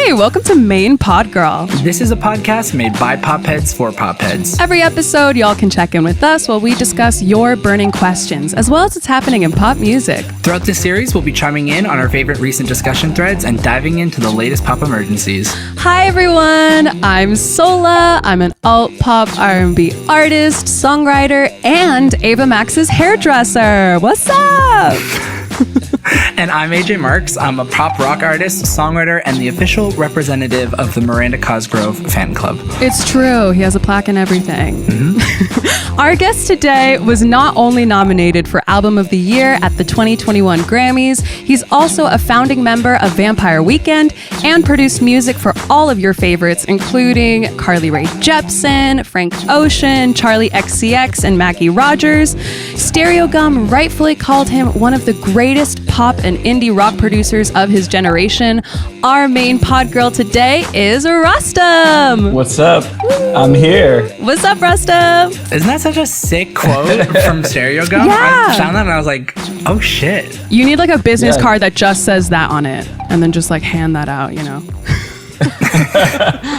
Hey, welcome to Main Pod Girl. This is a podcast made by popheads for popheads. Every episode, y'all can check in with us while we discuss your burning questions, as well as what's happening in pop music. Throughout this series, we'll be chiming in on our favorite recent discussion threads and diving into the latest pop emergencies. Hi, everyone. I'm Sola. I'm an alt-pop R&B artist, songwriter, and Ava Max's hairdresser. What's up? And I'm AJ Marks. I'm a pop rock artist, songwriter, and the official representative of the Miranda Cosgrove fan club. It's true. He has a plaque and everything. Mm-hmm. Our guest today was not only nominated for Album of the Year at the 2021 Grammys, he's also a founding member of Vampire Weekend and produced music for all of your favorites, including Carly Rae Jepsen, Frank Ocean, Charlie XCX, and Maggie Rogers. Stereo Gum rightfully called him one of the greatest pop and indie rock producers of his generation. Our main pod girl today is Rostam. What's up? I'm here. What's up, Rostam? Isn't that such a sick quote from Stereo Gum? Yeah. I found that and I was like, oh shit. You need like a business card that just says that on it, and then just like hand that out, you know?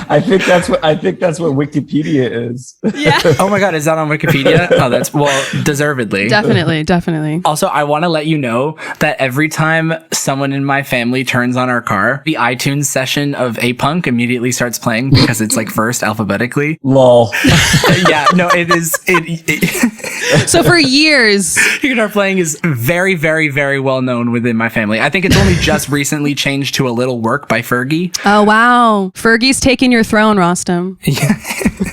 I think that's what Wikipedia is. Yeah. Oh my God, is that on Wikipedia? Oh, that's, well, deservedly. Definitely. Also, I want to let you know that every time someone in my family turns on our car, the iTunes session of A-Punk immediately starts playing because it's like first alphabetically. Lol. Yeah, no, it is. So for years, Guitar playing is very, very, very well known within my family. I think it's only just recently changed to A Little Work by Fergie. Oh wow, Fergie's taking your throne, Rostam. Yeah.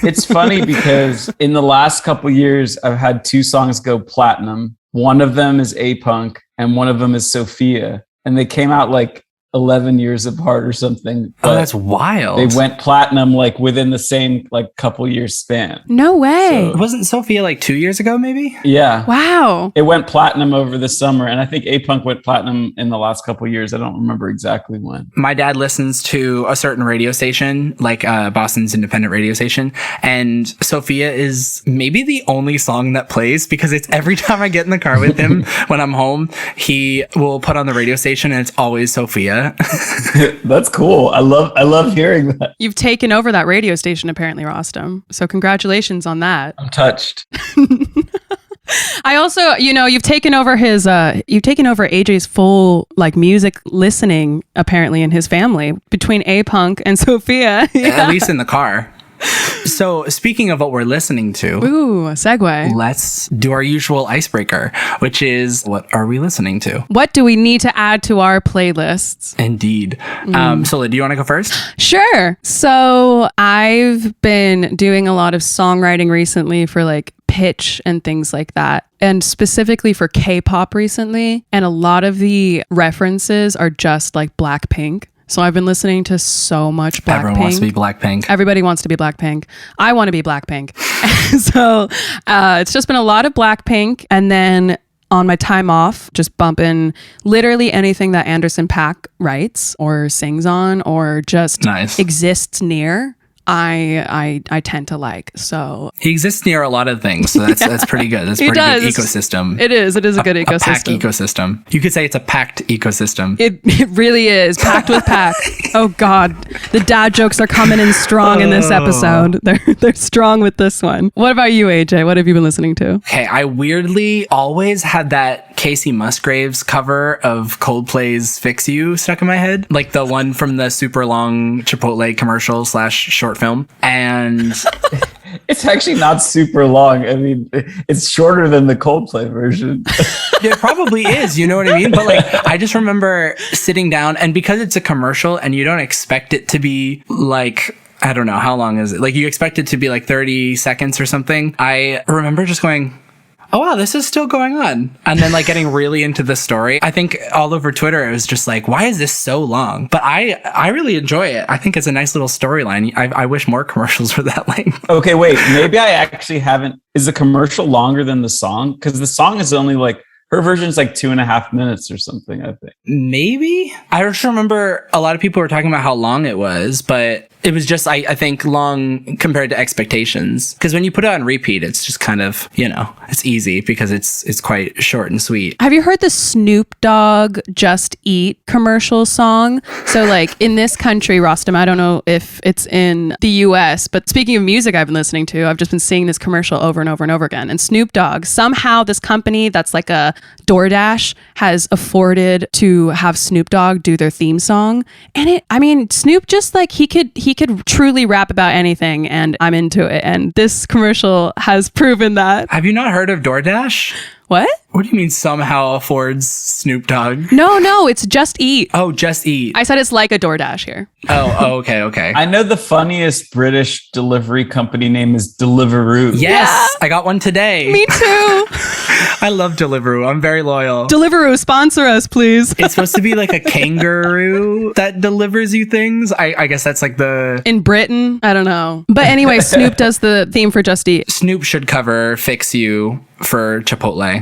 It's funny because in the last couple years, I've had two songs go platinum. One of them is A-Punk and one of them is Sophia. And they came out like 11 years apart or something. Oh, that's wild. They went platinum like within the same like couple years span. No way. So, wasn't Sophia like 2 years ago, maybe? Yeah. Wow. It went platinum over the summer. And I think A-Punk went platinum in the last couple years. I don't remember exactly when. My dad listens to a certain radio station, like Boston's independent radio station. And Sophia is maybe the only song that plays because it's every time I get in the car with him when I'm home, he will put on the radio station and it's always Sophia. That's cool. I love hearing that. You've taken over that radio station, apparently, Rostam. So congratulations on that. I'm touched. I also, you've taken over AJ's full like music listening, apparently, in his family between A-Punk and Sophia. Yeah. At least in the car. So speaking of what we're listening to, ooh, a segue. Let's do our usual icebreaker, which is, what are we listening to? What do we need to add to our playlists? Indeed. Sola, do you want to go first? Sure. So I've been doing a lot of songwriting recently for like pitch and things like that, and specifically for K-pop recently. And a lot of the references are just like Blackpink. So I've been listening to so much Blackpink. Everyone wants to be Blackpink. Everybody wants to be Blackpink. I want to be Blackpink. So it's just been a lot of Blackpink. And then on my time off, just bumping literally anything that Anderson .Paak writes or sings on or just exists near. I tend to like. So he exists near a lot of things, so that's pretty good. That's a pretty good ecosystem. It is a good ecosystem. A pack ecosystem. You could say it's a packed ecosystem. It really is packed with pack. Oh God, the dad jokes are coming in strong in this episode. They're strong with this one. What about you, AJ? What have you been listening to? Okay, I weirdly always had that Casey Musgraves cover of Coldplay's "Fix You" stuck in my head, like the one from the super long Chipotle commercial / short film. And it's actually not super long. I mean, it's shorter than the Coldplay version. It probably is, you know what I mean? But like, I just remember sitting down, and because it's a commercial and you don't expect it to be like, I don't know, how long is it? Like, you expect it to be like 30 seconds or something. I remember just going, oh wow, this is still going on. And then like getting really into the story. I think all over Twitter, it was just like, why is this so long? But I really enjoy it. I think it's a nice little storyline. I wish more commercials were that length. Okay, wait, maybe I actually haven't. Is the commercial longer than the song? Because the song is only like, Her version's like 2.5 minutes or something, I think. Maybe? I just remember a lot of people were talking about how long it was, but it was just, I think, long compared to expectations. Because when you put it on repeat, it's just kind of, it's easy because it's quite short and sweet. Have you heard the Snoop Dogg Just Eat commercial song? So like in this country, Rostam, I don't know if it's in the US, but speaking of music I've been listening to, I've just been seeing this commercial over and over and over again. And Snoop Dogg, somehow this company that's like a DoorDash has afforded to have Snoop Dogg do their theme song. And Snoop just like he could truly rap about anything, and I'm into it. And this commercial has proven that. Have you not heard of DoorDash? What? What do you mean somehow affords Snoop Dogg? No, it's Just Eat. Oh, Just Eat. I said it's like a DoorDash here. Oh, okay. I know the funniest British delivery company name is Deliveroo. Yes, Yeah. I got one today. Me too. I love Deliveroo. I'm very loyal. Deliveroo, sponsor us, please. It's supposed to be like a kangaroo that delivers you things. I guess that's like the... In Britain, I don't know. But anyway, Snoop does the theme for Just Eat. Snoop should cover Fix You for Chipotle.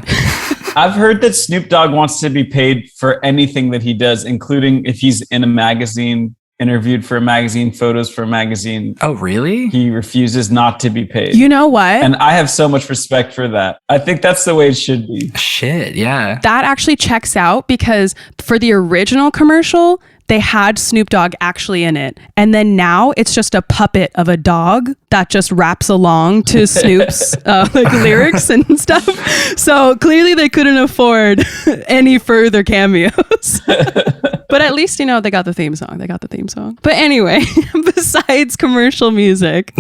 I've heard that Snoop Dogg wants to be paid for anything that he does, including if he's in a magazine, interviewed for a magazine, photos for a magazine. Oh, really? He refuses not to be paid. You know what? And I have so much respect for that. I think that's the way it should be. Shit, yeah. That actually checks out because for the original commercial, they had Snoop Dogg actually in it. And then now it's just a puppet of a dog that just raps along to Snoop's lyrics and stuff. So clearly they couldn't afford any further cameos. But at least, they got the theme song. But anyway, besides commercial music,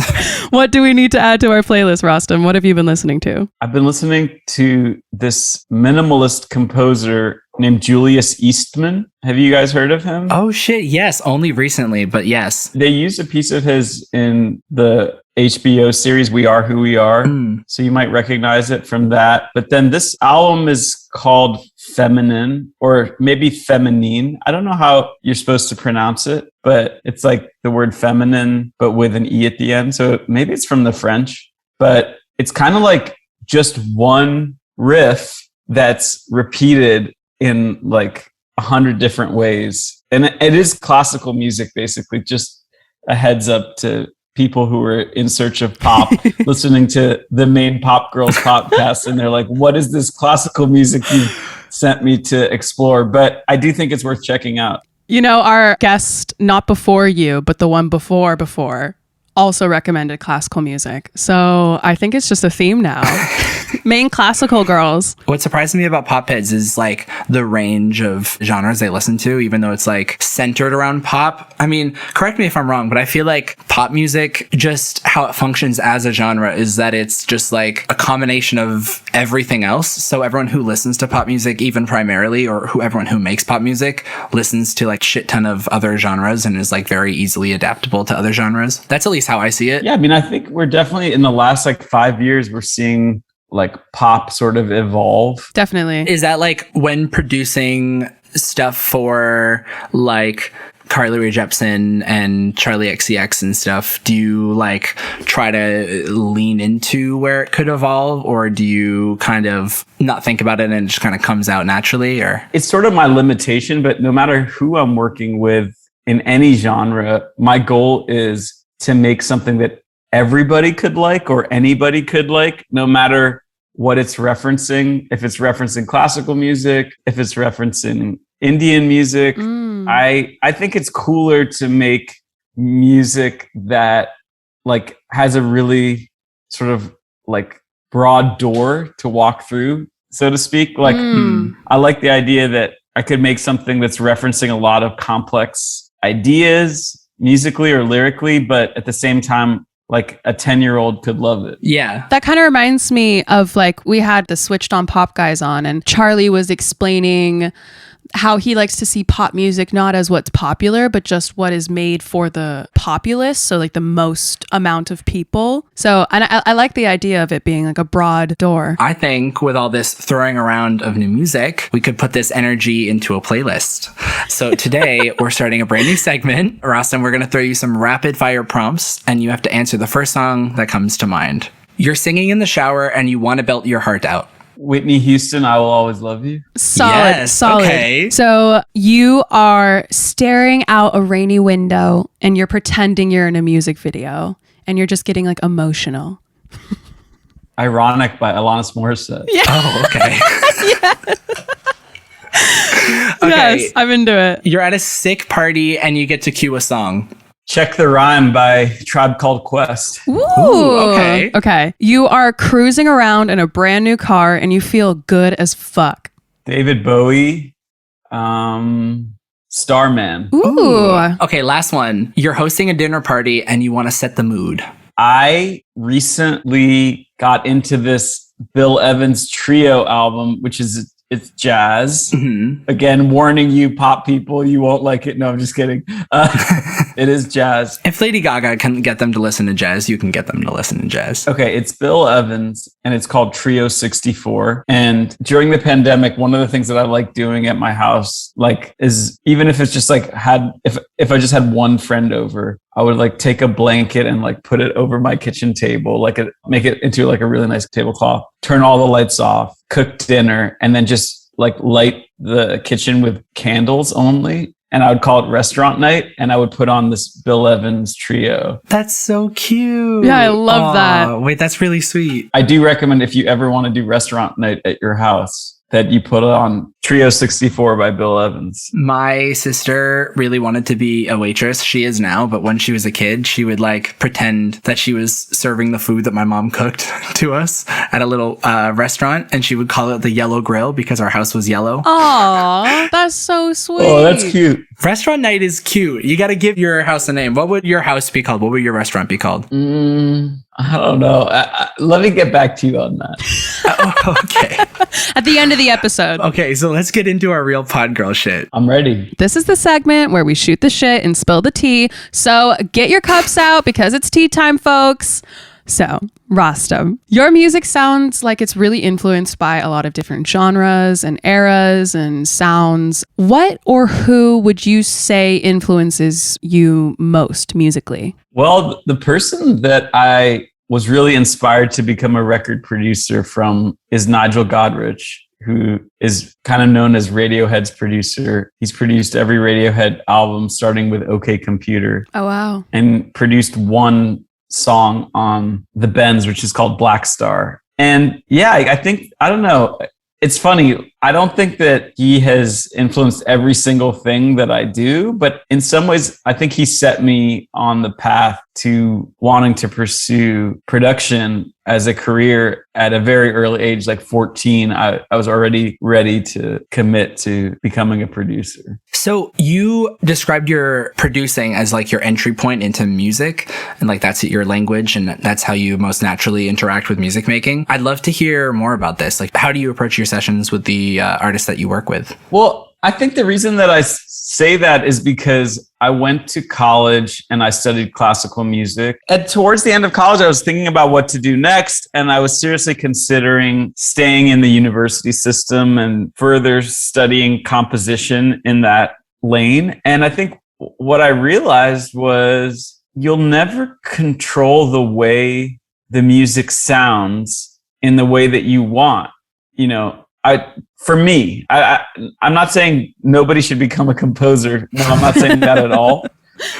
what do we need to add to our playlist, Rostam? What have you been listening to? I've been listening to this minimalist composer named Julius Eastman. Have you guys heard of him? Oh, shit. Yes. Only recently, but yes. They used a piece of his in the HBO series We Are Who We Are. So you might recognize it from that. But then this album is called Feminine, or maybe Feminine. I don't know how you're supposed to pronounce it, but it's like the word feminine, but with an E at the end. So maybe it's from the French, but it's kind of like just one riff that's repeated in like 100 different ways. And it is classical music, basically. Just a heads up to people who are in search of pop, listening to the Main Pop Girls podcast, and they're like, what is this classical music you sent me to explore? But I do think it's worth checking out. Our guest, not before you, but the one before, also recommended classical music. So I think it's just a theme now. Main classical girls. What surprised me about pop heads is like the range of genres they listen to, even though it's like centered around pop. I mean, correct me if I'm wrong, but I feel like pop music, just how it functions as a genre is that it's just like a combination of everything else. So everyone who listens to pop music, even primarily, or everyone who makes pop music listens to like shit ton of other genres and is like very easily adaptable to other genres. That's at least how I see it. Yeah, I mean, I think we're definitely in the last like 5 years, we're seeing like pop sort of evolve. Definitely. Is that like when producing stuff for like Carly Rae Jepsen and Charlie XCX and stuff, do you like try to lean into where it could evolve, or do you kind of not think about it and it just kind of comes out naturally? Or it's sort of my limitation, but no matter who I'm working with in any genre, my goal is to make something that everybody could like or anybody could like, no matter what it's referencing. If it's referencing classical music, if it's referencing Indian music, I think it's cooler to make music that like has a really sort of like broad door to walk through, so to speak. Like I like the idea that I could make something that's referencing a lot of complex ideas musically or lyrically, but at the same time, like a 10-year-old could love it. yeah. That kind of reminds me of like we had the Switched On Pop guys on, and Charlie was explaining how he likes to see pop music not as what's popular, but just what is made for the populace. So like the most amount of people. So, and I like the idea of it being like a broad door. I think with all this throwing around of new music, we could put this energy into a playlist. So today we're starting a brand new segment. Rostam, we're going to throw you some rapid fire prompts and you have to answer the first song that comes to mind. You're singing in the shower and you want to belt your heart out. Whitney Houston, I Will Always Love You. Solid, Yes, solid. okay. So you are staring out a rainy window and you're pretending you're in a music video and you're just getting like emotional. Ironic by Alanis Morissette. Yeah. Oh, okay. Okay. Yes, I'm into it. You're at a sick party and you get to cue a song. Check the Rhyme by Tribe Called Quest. Ooh, okay. Okay. You are cruising around in a brand new car and you feel good as fuck. David Bowie, Starman. Ooh. Okay, last one. You're hosting a dinner party and you want to set the mood. I recently got into this Bill Evans Trio album, which is it's jazz. Mm-hmm. Again, warning you, pop people, you won't like it. No, I'm just kidding. It is jazz. If Lady Gaga can get them to listen to jazz, you can get them to listen to jazz. Okay, it's Bill Evans and it's called Trio 64. And during the pandemic, one of the things that I like doing at my house, like, is even if it's just like if I just had one friend over, I would like take a blanket and like put it over my kitchen table, like make it into like a really nice tablecloth, turn all the lights off, cook dinner, and then just like light the kitchen with candles only. And I would call it restaurant night, and I would put on this Bill Evans Trio. That's so cute. Yeah, I love that. Wait, that's really sweet. I do recommend if you ever want to do restaurant night at your house, that you put on Trio 64 by Bill Evans. My sister really wanted to be a waitress. She is now, but when she was a kid, she would like pretend that she was serving the food that my mom cooked to us at a little restaurant, and she would call it the Yellow Grill because our house was yellow. Aw, that's so sweet. Oh, that's cute. Restaurant night is cute. You got to give your house a name. What would your house be called? What would your restaurant be called? I don't know. Let me get back to you on that. Oh, okay. At the end of the episode. Okay, so let's get into our real pod girl shit. I'm ready. This is the segment where we shoot the shit and spill the tea. So get your cups out because it's tea time, folks. So, Rostam, your music sounds like it's really influenced by a lot of different genres and eras and sounds. What or who would you say influences you most musically? Well, the person that I was really inspired to become a record producer from is Nigel Godrich, who is kind of known as Radiohead's producer. He's produced every Radiohead album, starting with OK Computer. Oh, wow. And produced one song on the Benz, which is called Black Star. And yeah, I think, I don't know. It's funny. I don't think that he has influenced every single thing that I do, but in some ways, I think he set me on the path to wanting to pursue production as a career at a very early age, like 14. I was already ready to commit to becoming a producer. So you described your producing as like your entry point into music, and like that's your language and that's how you most naturally interact with music making. I'd love to hear more about this. Like, how do you approach your sessions with the artists that you work with? Well, I think the reason that I say that is because I went to college and I studied classical music. And towards the end of college, I was thinking about what to do next. And I was seriously considering staying in the university system and further studying composition in that lane. And I think what I realized was you'll never control the way the music sounds in the way that you want. You know, for me, I'm not saying nobody should become a composer. No, I'm not saying that at all.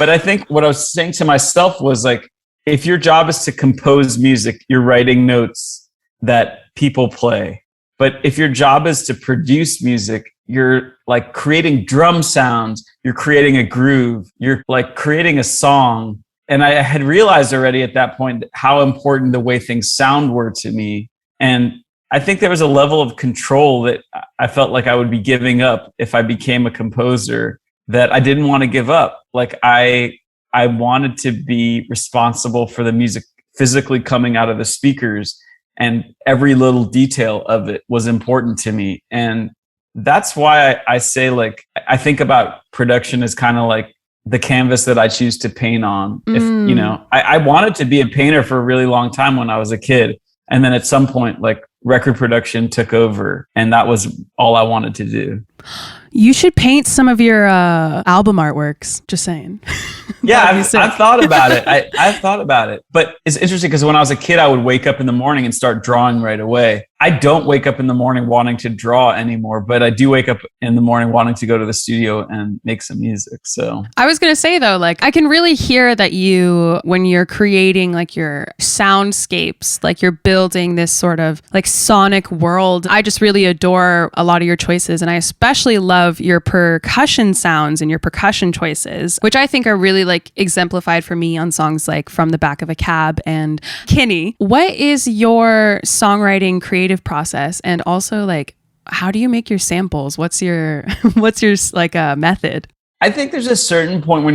But I think what I was saying to myself was like, if your job is to compose music, you're writing notes that people play. But if your job is to produce music, you're like creating drum sounds, you're creating a groove, you're like creating a song. And I had realized already at that point how important the way things sound were to me. And I think there was a level of control that I felt like I would be giving up if I became a composer that I didn't want to give up. Like I wanted to be responsible for the music physically coming out of the speakers, and every little detail of it was important to me. And that's why I say, like, I think about production as kind of like the canvas that I choose to paint on. If, you know, I wanted to be a painter for a really long time when I was a kid. And then at some point, like, record production took over, and that was all I wanted to do. You should paint some of your album artworks. Just saying. Yeah, I've thought about it. I've thought about it. But it's interesting because when I was a kid, I would wake up in the morning and start drawing right away. I don't wake up in the morning wanting to draw anymore, but I do wake up in the morning wanting to go to the studio and make some music. So I was going to say though, like I can really hear that you, when you're creating like your soundscapes, like you're building this sort of like sonic world. I just really adore a lot of your choices. And I especially love your percussion sounds and your percussion choices, which I think are really like exemplified for me on songs like From the Back of a Cab and Kinney. What is your songwriting creative process, and also like how do you make your samples? What's your like method? I think there's a certain point when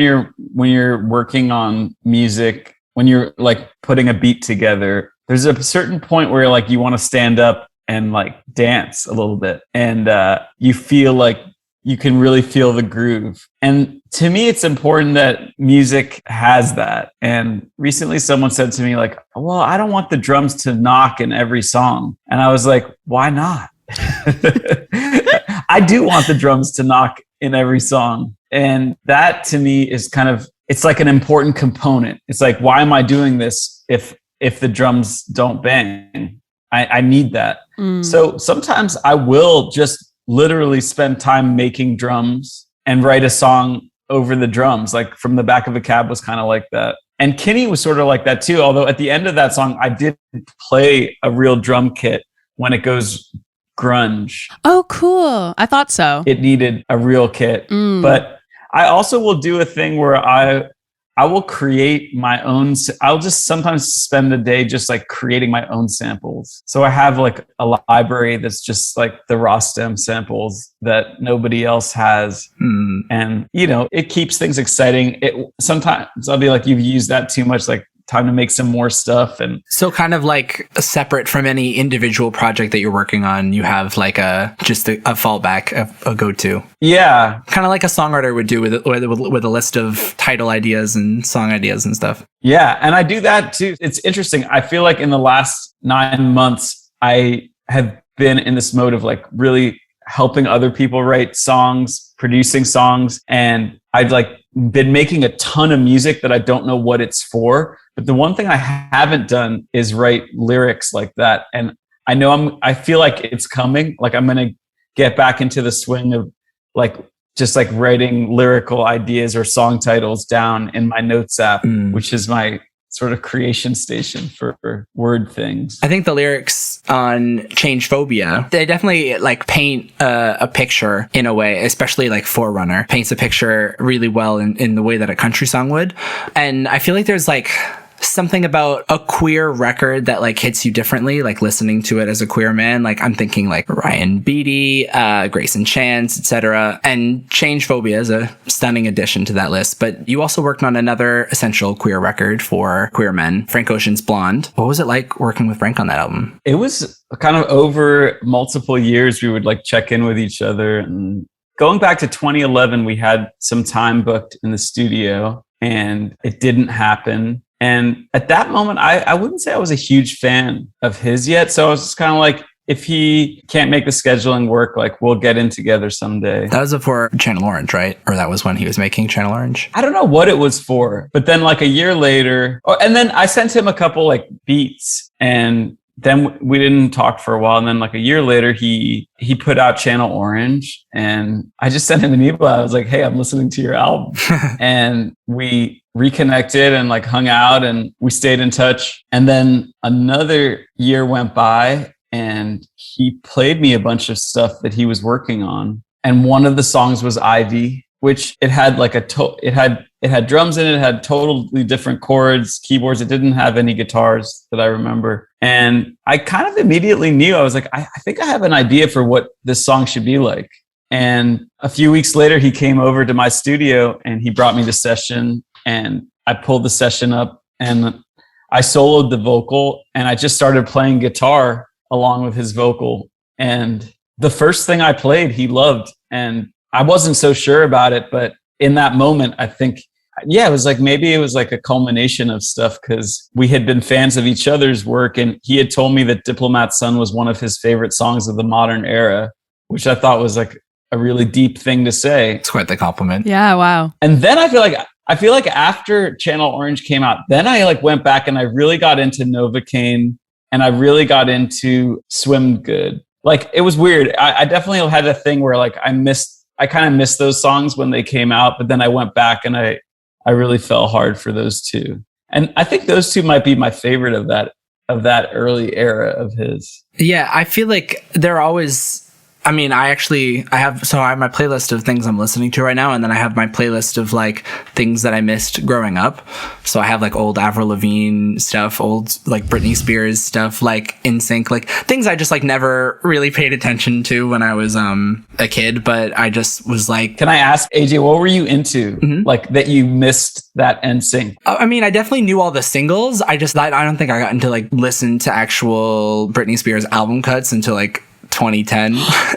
you're working on music, when you're like putting a beat together, there's a certain point where like you want to stand up and like dance a little bit, and you feel like you can really feel the groove. And to me, it's important that music has that. And recently someone said to me like, well, I don't want the drums to knock in every song. And I was like, why not? I do want the drums to knock in every song. And that to me is kind of, it's like an important component. It's like, why am I doing this if the drums don't bang? I need that. So sometimes I will just literally spend time making drums and write a song over the drums. Like From the Back of a Cab was kind of like that. And Kinney was sort of like that too. Although at the end of that song, I did play a real drum kit when it goes grunge. Oh, cool. I thought so. It needed a real kit. But I also will do a thing where I will create my own. I'll just sometimes spend the day just like creating my own samples. So I have like a library that's just like the Rostam samples that nobody else has. And, you know, it keeps things exciting. Sometimes I'll be like, you've used that too much, like time to make some more stuff. And so kind of like separate from any individual project that you're working on, you have like a fallback, a go-to. Yeah. Kind of like a songwriter would do with a list of title ideas and song ideas and stuff. Yeah. And I do that too. It's interesting. I feel like in the last 9 months, I have been in this mode of like really helping other people write songs, producing songs. And I've like been making a ton of music that I don't know what it's for. But the one thing I haven't done is write lyrics like that. And I feel like it's coming. Like I'm going to get back into the swing of like, just like writing lyrical ideas or song titles down in my notes app, which is my sort of creation station for word things. I think the lyrics on Changephobia, they definitely like paint a picture in a way, especially like Forerunner paints a picture really well in the way that a country song would. And I feel like there's like something about a queer record that like hits you differently, like listening to it as a queer man. Like I'm thinking like Ryan Beatty, Grace and Chance, etc. And Changephobia is a stunning addition to that list. But you also worked on another essential queer record for queer men, Frank Ocean's Blonde. What was it like working with Frank on that album? It was kind of over multiple years. We would like check in with each other. And going back to 2011, we had some time booked in the studio and it didn't happen. And at that moment, I wouldn't say I was a huge fan of his yet. So I was just kind of like, if he can't make the scheduling work, like we'll get in together someday. That was before Channel Orange, right? Or that was when he was making Channel Orange? I don't know what it was for, but then like a year later, and then I sent him a couple like beats, and then we didn't talk for a while. And then like a year later, he put out Channel Orange, and I just sent him an email. I was like, hey, I'm listening to your album. And we reconnected and like hung out and we stayed in touch. And then another year went by and he played me a bunch of stuff that he was working on. And one of the songs was Ivy, which it had like it had drums in it, it had totally different chords, keyboards. It didn't have any guitars that I remember. And I kind of immediately knew, I was like, I think I have an idea for what this song should be like. And a few weeks later, he came over to my studio and he brought me the session, and I pulled the session up and I soloed the vocal and I just started playing guitar along with his vocal. And the first thing I played, he loved. And I wasn't so sure about it, but in that moment, I think, yeah, it was like, maybe it was like a culmination of stuff, because we had been fans of each other's work. And he had told me that Diplomat's Son was one of his favorite songs of the modern era, which I thought was like a really deep thing to say. It's quite the compliment. Yeah, wow. And then I feel like after Channel Orange came out, then I like went back and I really got into Novocaine and I really got into Swim Good. Like it was weird. I definitely had a thing where like I kind of missed those songs when they came out, but then I went back and I really fell hard for those two. And I think those two might be my favorite of that early era of his. Yeah, I feel like they're always, I mean, I have my playlist of things I'm listening to right now, and then I have my playlist of like things that I missed growing up. So I have like old Avril Lavigne stuff, old like Britney Spears stuff, like NSYNC, like things I just like never really paid attention to when I was a kid, but I just was like. Can I ask, AJ, what were you into? Like that you missed that NSYNC? I mean, I definitely knew all the singles. I don't think I got into like listen to actual Britney Spears album cuts until like 2010.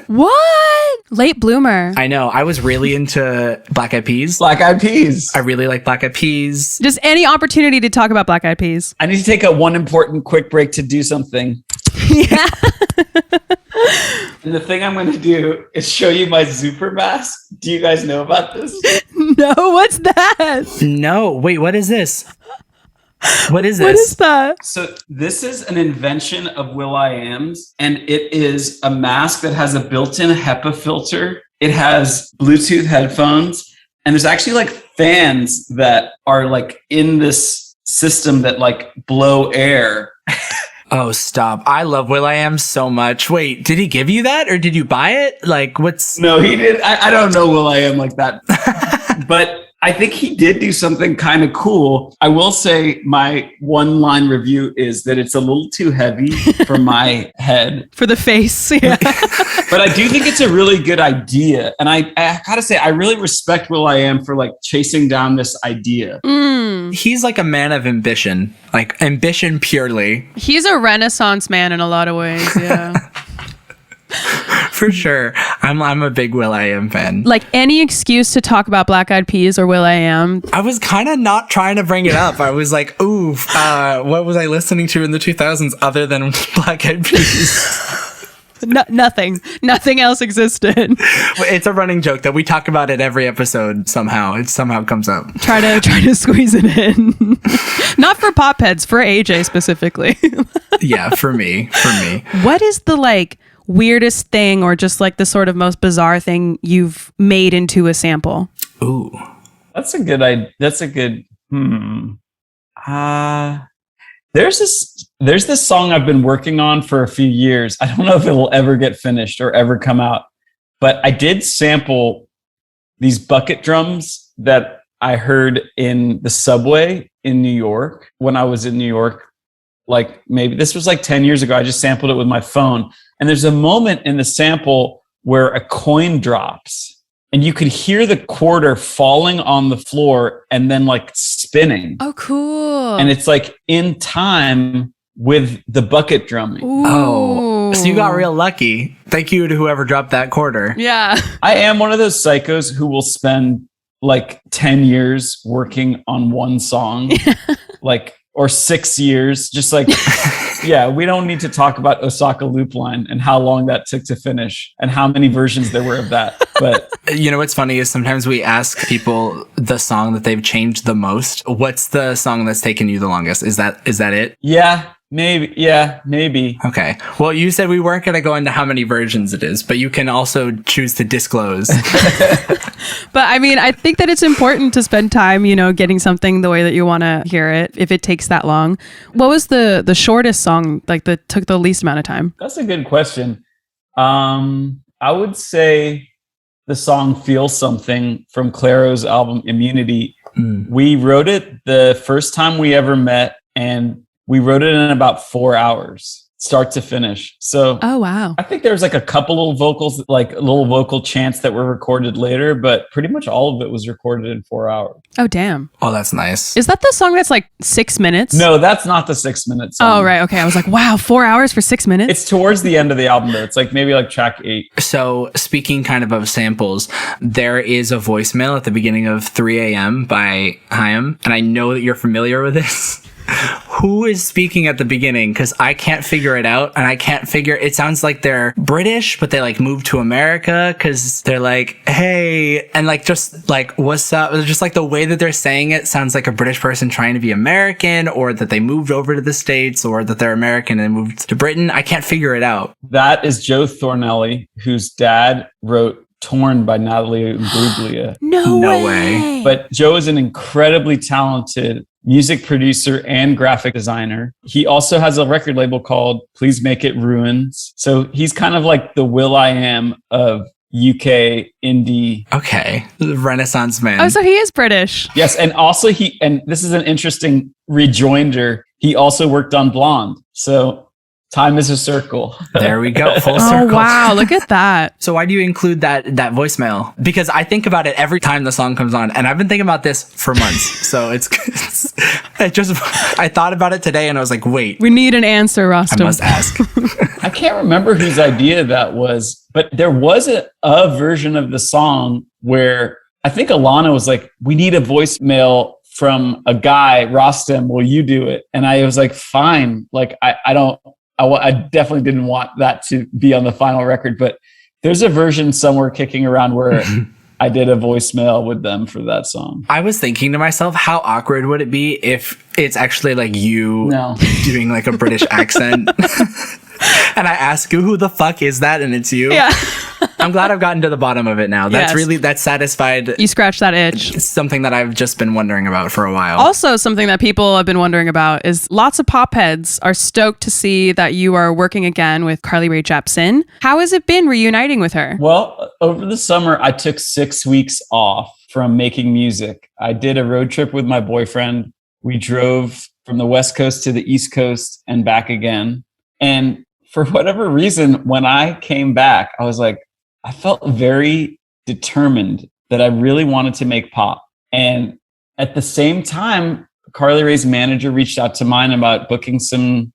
What? Late bloomer. I know. I was really into Black Eyed Peas. Black Eyed Peas. I really like Black Eyed Peas. Just any opportunity to talk about Black Eyed Peas. I need to take one important quick break to do something. Yeah. And the thing I'm going to do is show you my Zooper mask. Do you guys know about this? No, what's that? No. Wait, what is this? What is this? What is that? So this is an invention of will.i.am's, and it is a mask that has a built-in HEPA filter. It has Bluetooth headphones, and there's actually like fans that are like in this system that like blow air. Oh, stop. I love will.i.am so much. Wait, did he give you that or did you buy it? Like what's... No, he did. I don't know will.i.am like that. But I think he did do something kind of cool. I will say my one-line review is that it's a little too heavy for my head. For the face, yeah. But I do think it's a really good idea. And I gotta say, I really respect will.i.am for like chasing down this idea. He's like a man of ambition. Like ambition purely. He's a Renaissance man in a lot of ways, yeah. For sure. I'm a big will.i.am fan. Like any excuse to talk about Black Eyed Peas or will.i.am. I was kind of not trying to bring it up. I was like, ooh, what was I listening to in the 2000s other than Black Eyed Peas? Nothing else existed. It's a running joke that we talk about it every episode somehow. It somehow comes up. Try to squeeze it in. Not for pop heads, for AJ specifically. Yeah, for me. What is the like weirdest thing or just like the sort of most bizarre thing you've made into a sample? Ooh. That's a good idea. There's this song I've been working on for a few years. I don't know if it will ever get finished or ever come out, but I did sample these bucket drums that I heard in the subway in New York when I was in New York. Like maybe this was like 10 years ago. I just sampled it with my phone. And there's a moment in the sample where a coin drops and you could hear the quarter falling on the floor and then like spinning. Oh, cool. And it's like in time with the bucket drumming. Ooh. Oh, so you got real lucky. Thank you to whoever dropped that quarter. Yeah. I am one of those psychos who will spend like 10 years working on one song, like, or 6 years, just like, yeah, we don't need to talk about Osaka Loop Line and how long that took to finish and how many versions there were of that. But you know what's funny is sometimes we ask people the song that they've changed the most. What's the song that's taken you the longest? Is that it? Yeah, maybe. Yeah, maybe. Okay. Well, you said we weren't going to go into how many versions it is, but you can also choose to disclose. But I mean, I think that it's important to spend time, getting something the way that you want to hear it, if it takes that long. What was the shortest song, like that took the least amount of time? That's a good question. I would say the song Feel Something from Clairo's album Immunity. We wrote it the first time we ever met, and we wrote it in about 4 hours, start to finish. So oh, wow. I think there's like a couple little vocals, like little vocal chants that were recorded later, but pretty much all of it was recorded in 4 hours. Oh, damn. Oh, that's nice. Is that the song that's like 6 minutes? No, that's not the 6 minute song. Oh, right. Okay. I was like, wow, 4 hours for 6 minutes? It's towards the end of the album though. It's like maybe like track 8. So speaking kind of samples, there is a voicemail at the beginning of 3 a.m. by Chaim, and I know that you're familiar with this. who is speaking at the beginning? Because I can't figure it out, and I can't figure. It sounds like they're British, but they like moved to America because they're like, hey, and like just like what's up? Just like the way that they're saying it sounds like a British person trying to be American, or that they moved over to the States, or that they're American and moved to Britain. I can't figure it out. That is Joe Thornelli, whose dad wrote Torn by Natalie Imbruglia. No way. But Joe is an incredibly talented music producer and graphic designer. He also has a record label called Please Make It Ruins. So he's kind of like the Will.i.am of UK indie. Okay. The Renaissance man. Oh, so he is British. Yes. And also and this is an interesting rejoinder, he also worked on Blonde. So time is a circle. There we go. Full circle. Oh, wow. Look at that. So why do you include that voicemail? Because I think about it every time the song comes on, and I've been thinking about this for months. So I thought about it today and I was like, wait. We need an answer, Rostam. I must ask. I can't remember whose idea that was, but there was a version of the song where I think Alana was like, we need a voicemail from a guy, Rostam, will you do it? And I was like, fine. Like, I definitely didn't want that to be on the final record, but there's a version somewhere kicking around where I did a voicemail with them for that song. I was thinking to myself, how awkward would it be if it's actually like you doing like a British accent? And I ask you, who the fuck is that? And it's you. Yeah. I'm glad I've gotten to the bottom of it now. That's satisfied. You scratched that itch. It's something that I've just been wondering about for a while. Also, something that people have been wondering about is lots of pop heads are stoked to see that you are working again with Carly Rae Jepsen. How has it been reuniting with her? Well, over the summer, I took 6 weeks off from making music. I did a road trip with my boyfriend. We drove from the West Coast to the East Coast and back again. And for whatever reason, when I came back, I was like, I felt very determined that I really wanted to make pop. And at the same time, Carly Rae's manager reached out to mine about booking some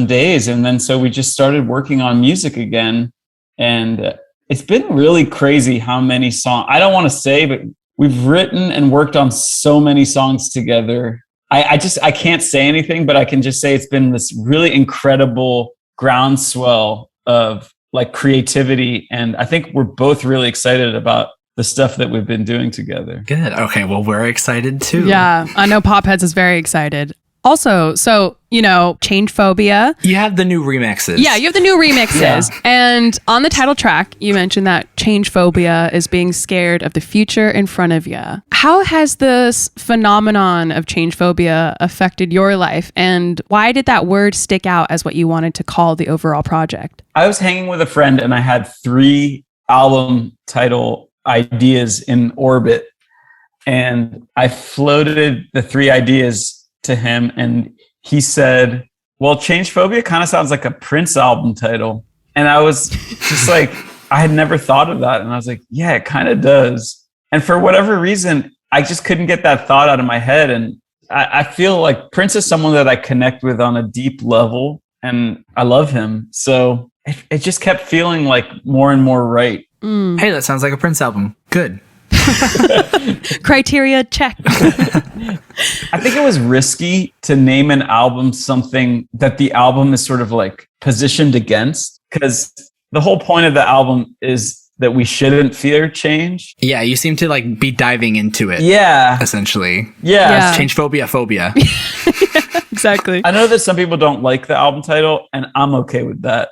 days. And then so we just started working on music again. And it's been really crazy how many songs, I don't want to say, but we've written and worked on so many songs together. I can't say anything, but I can just say it's been this really incredible groundswell of like creativity. And I think we're both really excited about the stuff that we've been doing together. Good. Okay. Well, we're excited too. Yeah. I know Popheads is very excited. Also, so, Changephobia. You have the new remixes. Yeah, you have the new remixes. Yeah. And on the title track, you mentioned that Changephobia is being scared of the future in front of you. How has this phenomenon of Changephobia affected your life? And why did that word stick out as what you wanted to call the overall project? I was hanging with a friend and I had 3 album title ideas in orbit. And I floated the 3 ideas to him and he said, well, Changephobia kind of sounds like a Prince album title. And I was just like, I had never thought of that. And I was like, yeah, it kind of does. And for whatever reason, I just couldn't get that thought out of my head. And I feel like Prince is someone that I connect with on a deep level and I love him. So it just kept feeling like more and more right. Hey, that sounds like a Prince album. Good. Criteria check. I think it was risky to name an album something that the album is sort of like positioned against, because the whole point of the album is that we shouldn't fear change. Yeah, you seem to like be diving into it. Yeah. Essentially. Yeah. Changephobia phobia. Exactly. I know that some people don't like the album title, and I'm okay with that.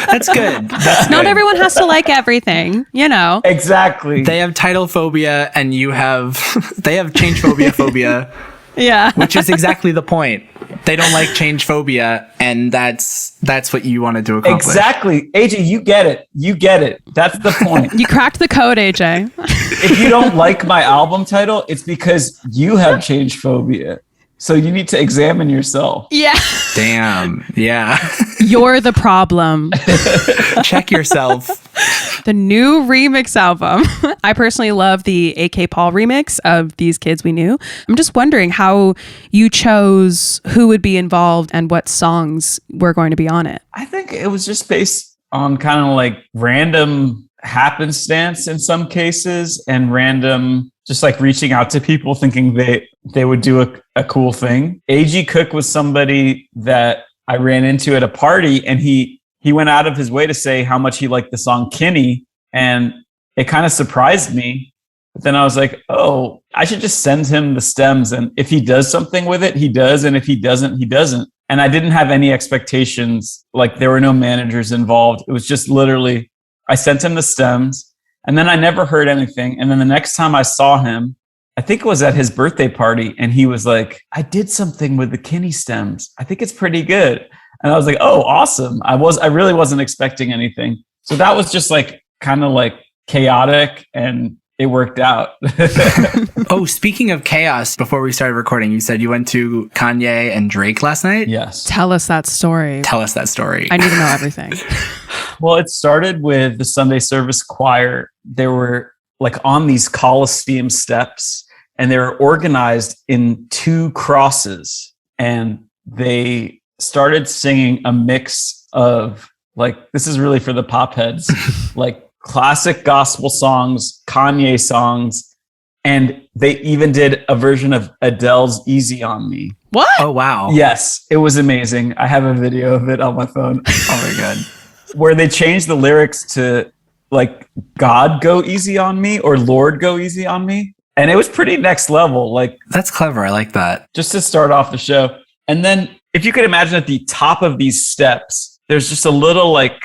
That's good. Not everyone has to like everything, Exactly. They have title phobia and they have changephobia phobia. Yeah. Which is exactly the point. They don't like changephobia, and that's what you wanted to accomplish. Exactly. AJ, you get it. That's the point. You cracked the code, AJ. If you don't like my album title, it's because you have changephobia. So you need to examine yourself. Yeah. Damn. Yeah. You're the problem. Check yourself. The new remix album. I personally love the AK Paul remix of These Kids We Knew. I'm just wondering how you chose who would be involved and what songs were going to be on it. I think it was just based on kind of like random happenstance in some cases and random, just like reaching out to people thinking they would do a cool thing. AG Cook was somebody that I ran into at a party, and he went out of his way to say how much he liked the song Kinney, and it kind of surprised me. But then I was like, oh, I should just send him the stems, and if he does something with it, he does, and if he doesn't, he doesn't. And I didn't have any expectations. Like, there were no managers involved. It was just literally, I sent him the stems, and then I never heard anything. And then the next time I saw him, I think it was at his birthday party, and he was like, I did something with the Kinney stems. I think it's pretty good. And I was like, oh, awesome. I really wasn't expecting anything. So that was just like kind of like chaotic, and it worked out. Oh, speaking of chaos, before we started recording, you said you went to Kanye and Drake last night? Yes. Tell us that story. Tell us that story. I need to know everything. Well, it started with the Sunday service choir. They were like on these Coliseum steps, and they were organized in 2 crosses, and they started singing a mix of, like, this is really for the pop heads, like classic gospel songs, Kanye songs, and they even did a version of Adele's Easy on Me. What? Oh, wow. Yes, it was amazing. I have a video of it on my phone. Oh my God. Where they changed the lyrics to like, God go easy on me, or Lord go easy on me. And it was pretty next level. Like, that's clever. I like that. Just to start off the show. And then if you could imagine at the top of these steps, there's just a little like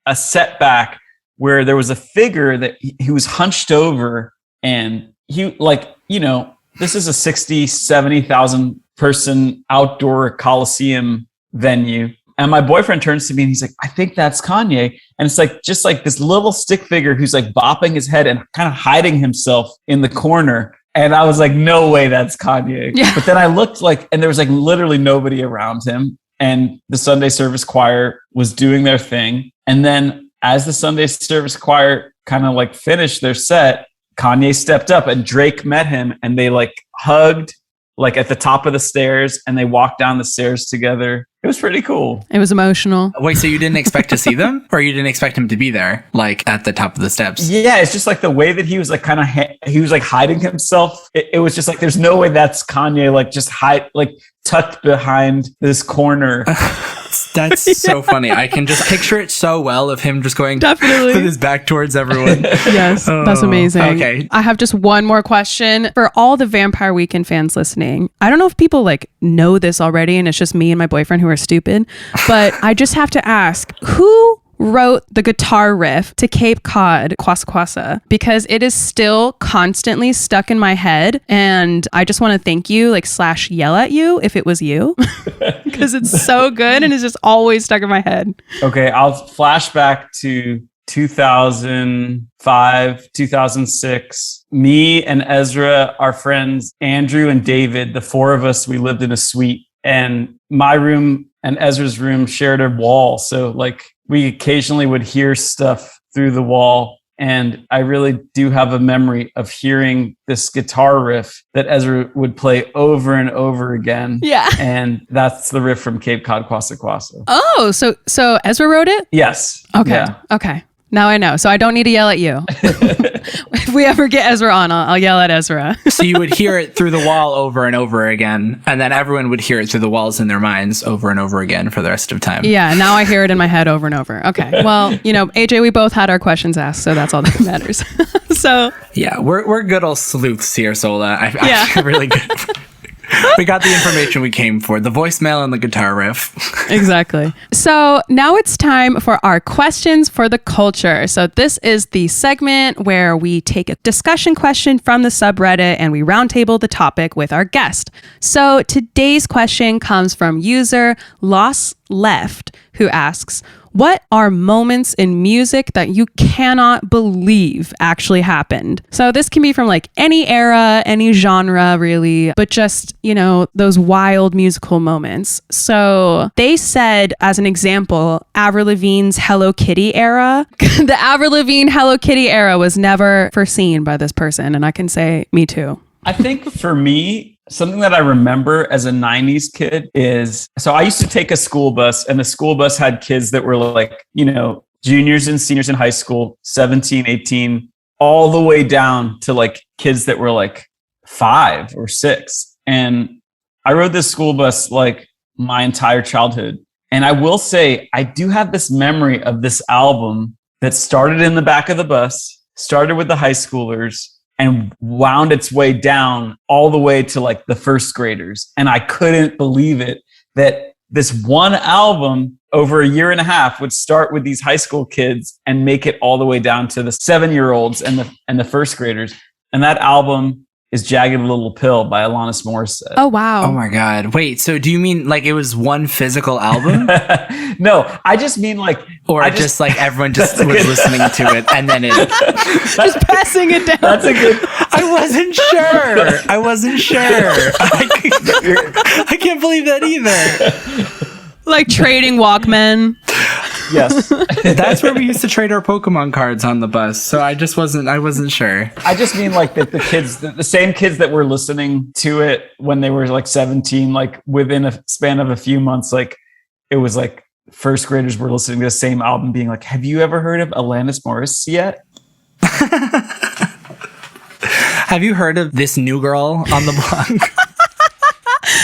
a setback where there was a figure that he was hunched over, and he, like, you know, this is a 60, 70,000 person outdoor Coliseum venue. And my boyfriend turns to me and he's like, I think that's Kanye. And it's like, just like this little stick figure who's like bopping his head and kind of hiding himself in the corner. And I was like, no way, that's Kanye. Yeah. But then I looked, like, and there was like literally nobody around him. And the Sunday service choir was doing their thing. And then as the Sunday service choir kind of like finished their set, Kanye stepped up and Drake met him, and they like hugged like at the top of the stairs, and they walked down the stairs together. It was pretty cool. It was emotional. Wait, so you didn't expect to see them, or you didn't expect him to be there, like at the top of the steps? Yeah, it's just like the way that he was like kind of he was like hiding himself. It was just like, there's no way that's Kanye, like just like tucked behind this corner. That's so funny. I can just picture it so well of him just going Definitely with his back towards everyone. Yes, that's amazing. Okay. I have just one more question for all the Vampire Weekend fans listening. I don't know if people like know this already, and it's just me and my boyfriend who are stupid, but I just have to ask, who wrote the guitar riff to Cape Cod Kwasa Kwasa? Because it is still constantly stuck in my head, and I just want to thank you, like / yell at you if it was you, because it's so good and it's just always stuck in my head. Okay, I'll flash back to 2005, 2006. Me and Ezra, our friends Andrew and David, the 4 of us, we lived in a suite, and my room and Ezra's room shared a wall. So like, we occasionally would hear stuff through the wall. And I really do have a memory of hearing this guitar riff that Ezra would play over and over again. Yeah. And that's the riff from Cape Cod Kwasa Kwasa. Oh, so Ezra wrote it? Yes. Okay. Yeah. Okay. Now I know. So I don't need to yell at you. If we ever get Ezra on, I'll yell at Ezra. So you would hear it through the wall over and over again, and then everyone would hear it through the walls in their minds over and over again for the rest of time. Yeah, now I hear it in my head over and over. Okay. Well, you know, AJ, we both had our questions asked, so that's all that matters. So yeah, we're good old sleuths here, Sola. I feel really good. We got the information we came for, the voicemail and the guitar riff. Exactly. So now it's time for our questions for the culture. So this is the segment where we take a discussion question from the subreddit and we roundtable the topic with our guest. So today's question comes from user Lost Left, who asks, what are moments in music that you cannot believe actually happened? So this can be from like any era, any genre really, but just, you know, those wild musical moments. So they said, as an example, Avril Lavigne's Hello Kitty era. The Avril Lavigne Hello Kitty era was never foreseen by this person. And I can say, me too. I think for me, something that I remember as a 90s kid is, so I used to take a school bus, and the school bus had kids that were like, you know, juniors and seniors in high school, 17, 18, all the way down to like kids that were like 5 or 6. And I rode this school bus like my entire childhood. And I will say, I do have this memory of this album that started in the back of the bus, started with the high schoolers, and wound its way down all the way to like the first graders. And I couldn't believe it that this one album over a year and a half would start with these high school kids and make it all the way down to the 7-year-olds and the first graders. And that album is Jagged Little Pill by Alanis Morissette. Oh, wow. Oh my God. Wait, so do you mean like it was one physical album? No, I just mean like... Or just like everyone just was listening to it and then it... Just passing it down. That's a good... I wasn't sure. I can't believe that either. Like trading Walkmen. Yes. That's where we used to trade our Pokemon cards on the bus. So I wasn't sure. I just mean like that the kids, the same kids that were listening to it when they were like 17, like within a span of a few months, like it was like first graders were listening to the same album being like, have you ever heard of Alanis Morissette yet? Have you heard of this new girl on the block?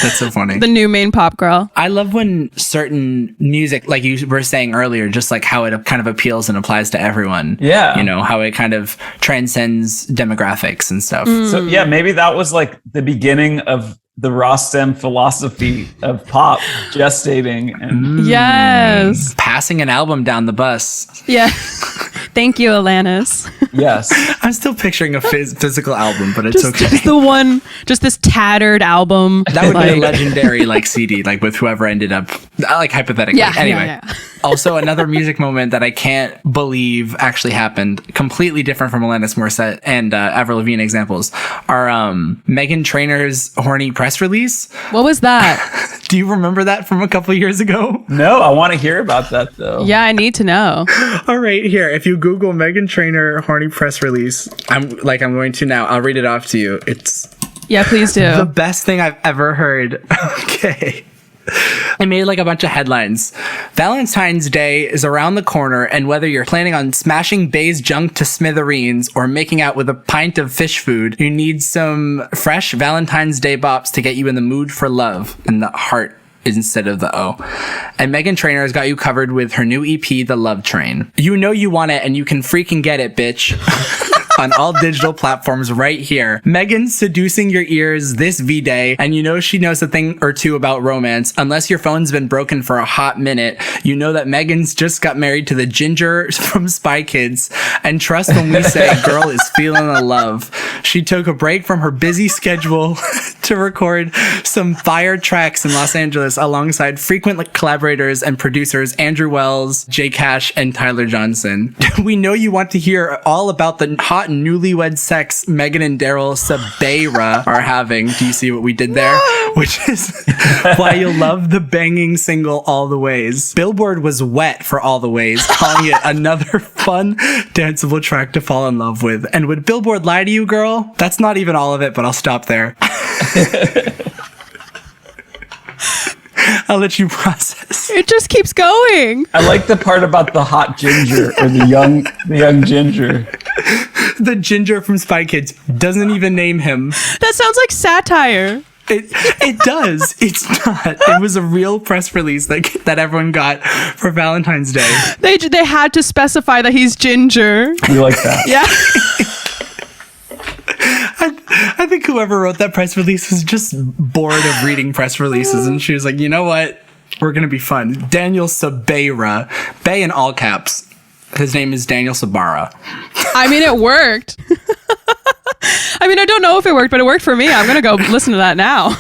That's so funny. The new main pop girl. I love when certain music, like you were saying earlier, just like how it kind of appeals and applies to everyone. Yeah. You know, how it kind of transcends demographics and stuff. So yeah, maybe that was like the beginning of the Rostam philosophy of pop gestating. And Yes. Passing an album down the bus. Yeah. Thank you, Alanis. yes. I'm still picturing a physical album, but it's okay. Just the one, just this tattered album. That would be a legendary like CD, like with whoever ended up, like hypothetically. Yeah, anyway. yeah. Also, another music moment that I can't believe actually happened, completely different from Alanis Morissette and Avril Lavigne examples, are Meghan Trainor's horny press release. What was that? Do you remember that from a couple years ago? No, I want to hear about that though. Yeah, I need to know. All right, here. If you Google Meghan Trainor horny press release, I'm going to now. I'll read it off to you. It's Yeah, please do. the best thing I've ever heard. Okay. I made like a bunch of headlines. Valentine's Day is around the corner, and whether you're planning on smashing Bay's junk to smithereens or making out with a pint of fish food, you need some fresh Valentine's Day bops to get you in the mood for love, and the heart instead of the O. And Meghan Trainor has got you covered with her new EP, The Love Train. You know you want it, and you can freaking get it, bitch. On all digital platforms right here. Megan's seducing your ears this V-Day, and you know she knows a thing or two about romance. Unless your phone's been broken for a hot minute, you know that Megan's just got married to the ginger from Spy Kids. And trust when we say girl is feeling the love. She took a break from her busy schedule to record some fire tracks in Los Angeles alongside frequent collaborators and producers Andrew Wells, Jay Cash, and Tyler Johnson. We know you want to hear all about the hot newlywed sex Megan and Daryl Sabeira are having. Do you see what we did there? No. Which is why you'll love the banging single All the Ways. Billboard was wet for All the Ways, calling it another fun, danceable track to fall in love with. And would Billboard lie to you, girl? That's not even all of it, but I'll stop there. I'll let you process. It just keeps going. I like the part about the hot ginger or the young ginger. The ginger from Spy Kids doesn't even name him. That sounds like satire. It does. It's not. It was a real press release that everyone got for Valentine's Day. They had to specify that he's ginger. You like that? Yeah. I think whoever wrote that press release was just bored of reading press releases, and she was like, you know what? We're going to be fun. Daniel Sabeira. Bay in all caps. His name is Daniel Sabara. I mean, it worked. I mean, I don't know if it worked, but it worked for me. I'm going to go listen to that now.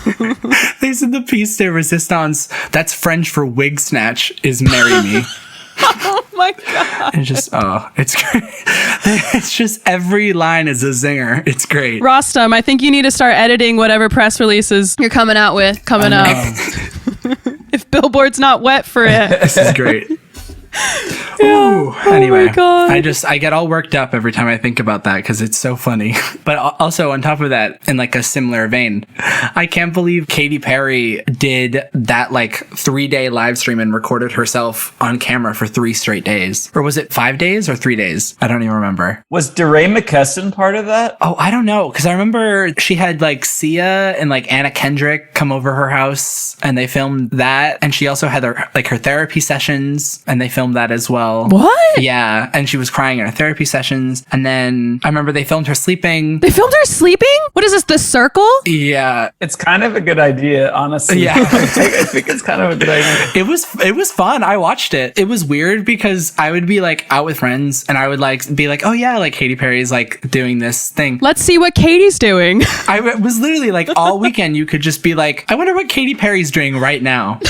They said the piece de resistance, that's French for wig snatch, is marry me. Oh my God. It's just, it's great. It's just every line is a zinger. It's great. Rostam, I think you need to start editing whatever press releases you're coming out with coming up. If Billboard's not wet for it. This is great. Ooh, anyway, God. I get all worked up every time I think about that because it's so funny. But also on top of that, in like a similar vein, I can't believe Katy Perry did that like 3-day live stream and recorded herself on camera for 3 straight days. Or was it 5 days or 3 days? I don't even remember. Was DeRay McKesson part of that? Oh, I don't know. Because I remember she had like Sia and like Anna Kendrick come over her house and they filmed that. And she also had her therapy sessions and they filmed that as well. What? Yeah. And she was crying in her therapy sessions. And then I remember they filmed her sleeping. They filmed her sleeping? What is this, The Circle? Yeah. It's kind of a good idea, honestly. Yeah. I think it's kind of a good idea. It was fun. I watched it. It was weird because I would be like out with friends and I would like be like, oh yeah, like Katy Perry's like doing this thing. Let's see what Katie's doing. I was literally like all weekend you could just be like, I wonder what Katy Perry's doing right now.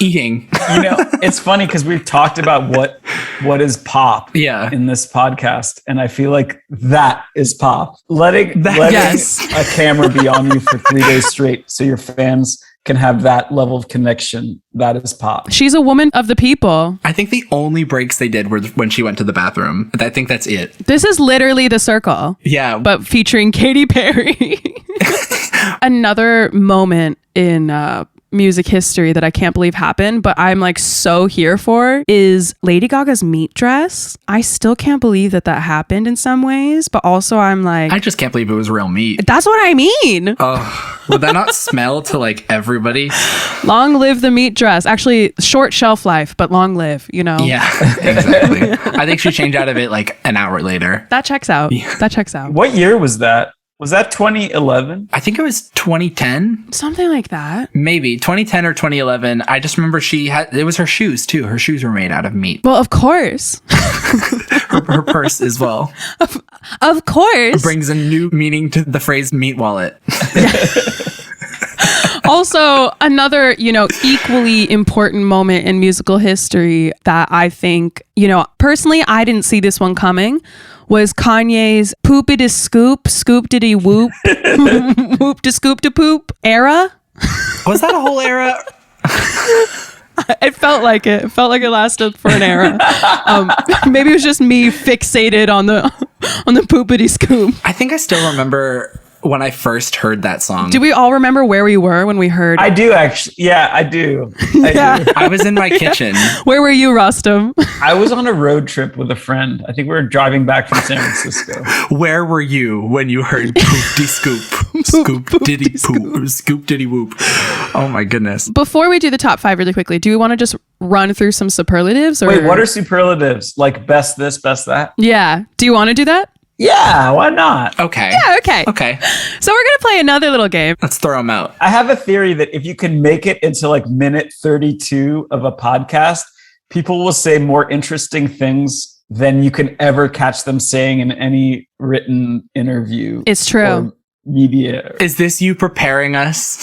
Eating. You know, it's funny because we've talked about what is pop in this podcast, and I feel like that is pop. Letting a camera be on you for 3 days straight so your fans can have that level of connection. That is pop. She's a woman of the people. I think the only breaks they did were when she went to the bathroom. I think that's it. This is literally The Circle. Yeah. But featuring Katy Perry. Another moment in music history that I can't believe happened, but I'm like so here for is Lady Gaga's meat dress. I still can't believe that happened in some ways, but also I'm like, I just can't believe it was real meat. That's what I mean. Oh, would that not smell to like everybody? Long live the meat dress. Actually, short shelf life, but long live, you know? Yeah, exactly. I think she changed out of it like an hour later. That checks out. Yeah. That checks out. What year was that? Was that 2011? I think it was 2010. Something like that. Maybe 2010 or 2011. I just remember it was her shoes too. Her shoes were made out of meat. Well, of course. her purse as well. Of course. It brings a new meaning to the phrase meat wallet. Also, another, equally important moment in musical history that I think, personally, I didn't see this one coming, was Kanye's poopity scoop, scoop diddy whoop, whoop to scoop to poop era. Was that a whole era? It felt like it. It felt like it lasted for an era. Maybe it was just me fixated on the poopity scoop. I think I still remember when I first heard that song. Do we all remember where we were when we heard? I do actually. Yeah, I do. I was in my kitchen. Where were you, Rostam? I was on a road trip with a friend. I think we were driving back from San Francisco. Where were you when you heard poopty scoop, scoop diddy poop, scoop diddy whoop? Oh my goodness. Before we do the top 5 really quickly, do we want to just run through some superlatives? Or? Wait, what are superlatives? Like best this, best that? Yeah. Do you want to do that? Yeah, why not? Okay. Yeah, okay. Okay. So we're going to play another little game. Let's throw them out. I have a theory that if you can make it into like minute 32 of a podcast, people will say more interesting things than you can ever catch them saying in any written interview. It's true. Media. Is this you preparing us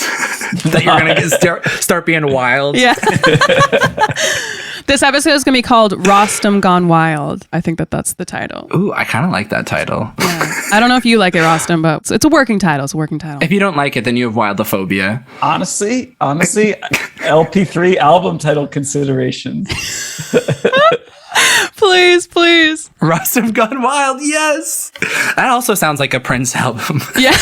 that you're going to start being wild? Yeah. This episode is going to be called Rostam Gone Wild. I think that's the title. Ooh, I kind of like that title. Yeah. I don't know if you like it, Rostam, but it's a working title. It's a working title. If you don't like it, then you have wildophobia. Honestly, LP3 album title considerations. Please. Rostam Gone Wild, yes! That also sounds like a Prince album. Yeah.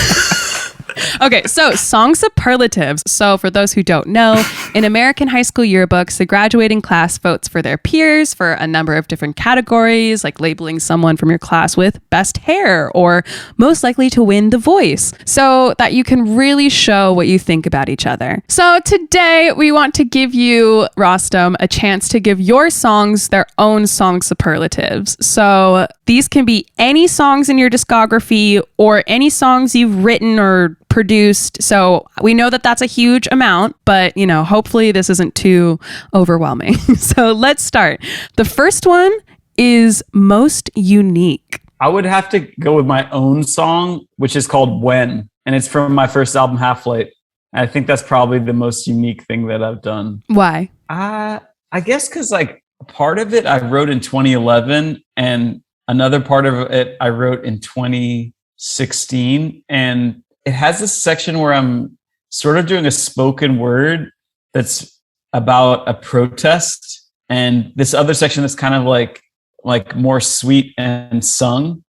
Okay, so song superlatives. So for those who don't know, in American high school yearbooks, the graduating class votes for their peers for a number of different categories, like labeling someone from your class with best hair or most likely to win The Voice, so that you can really show what you think about each other. So today we want to give you, Rostam, a chance to give your songs their own song superlatives. So these can be any songs in your discography or any songs you've written or produced. So we know that that's a huge amount, but hopefully this isn't too overwhelming. So let's start. The first one is most unique. I would have to go with my own song, which is called When, and it's from my first album, Half Light. I think that's probably the most unique thing that I've done. Why? I guess because like part of it I wrote in 2011 and another part of it I wrote in 2016, and it has this section where I'm sort of doing a spoken word that's about a protest. and this other section that's kind of like more sweet and sung.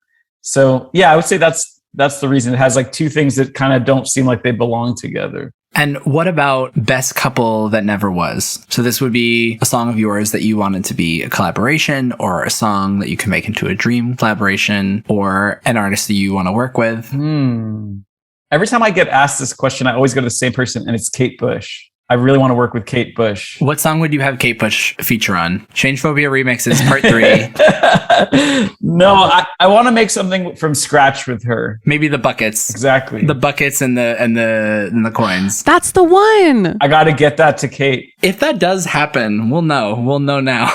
So yeah, I would say that's the reason. It has like two things that kind of don't seem like they belong together. And what about Best Couple That Never Was? So this would be a song of yours that you wanted to be a collaboration, or a song that you can make into a dream collaboration, or an artist that you want to work with. Every time I get asked this question, I always go to the same person, and it's Kate Bush. I really want to work with Kate Bush. What song would you have Kate Bush feature on? Changephobia Remixes Part 3. No, I want to make something from scratch with her. Maybe the buckets. Exactly. The buckets and the coins. That's the one. I got to get that to Kate. If that does happen, we'll know. We'll know now.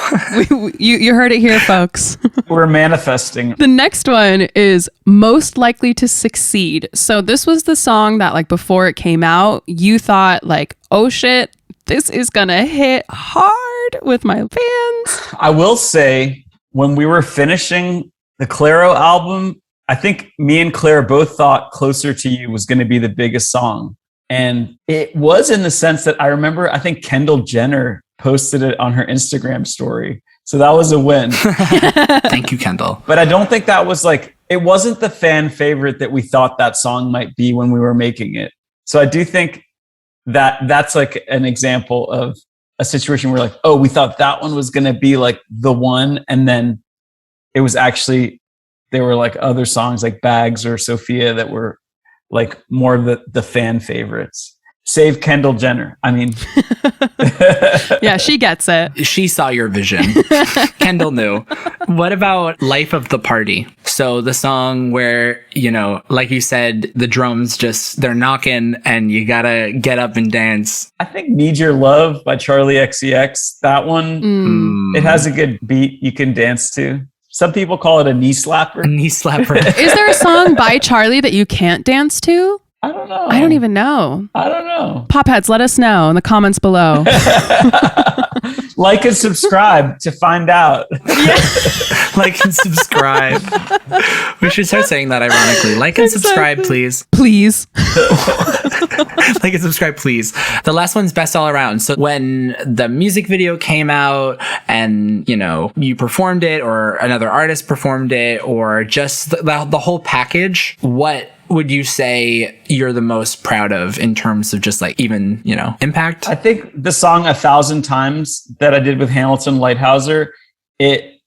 You heard it here, folks. We're manifesting. The next one is Most Likely to Succeed. So this was the song that, like, before it came out, you thought, like, oh shit, this is gonna hit hard with my fans. I will say, when we were finishing the Clairo album, I think me and Claire both thought Closer to You was going to be the biggest song. And it was, in the sense that I remember, I think Kendall Jenner posted it on her Instagram story. So that was a win. Thank you, Kendall. But I don't think that was like, it wasn't the fan favorite that we thought that song might be when we were making it. So I do think that's like an example of a situation where, like, oh, we thought that one was going to be like the one. And then it was actually, there were like other songs like Bags or Sophia that were like more of the fan favorites. Save Kendall Jenner. I mean, yeah, she gets it. She saw your vision. Kendall knew. What about Life of the Party? So the song where, you know, like you said, the drums just, they're knocking and you gotta get up and dance. I think Need Your Love by Charlie XCX, that one, it has a good beat you can dance to. Some people call it a knee slapper. Knee slapper. Is there a song by Charlie that you can't dance to? I don't know. I don't even know. I don't know. Popheads, let us know in the comments below. Like and subscribe to find out. Like and subscribe. We should start saying that ironically. Like and subscribe, please. Please. Like and subscribe, please. The last one's Best All Around. So when the music video came out and, you know, you performed it or another artist performed it or just the whole package, what would you say you're the most proud of in terms of just like even, you know, impact? I think the song 1,000 Times that I did with Hamilton Lighthouser, it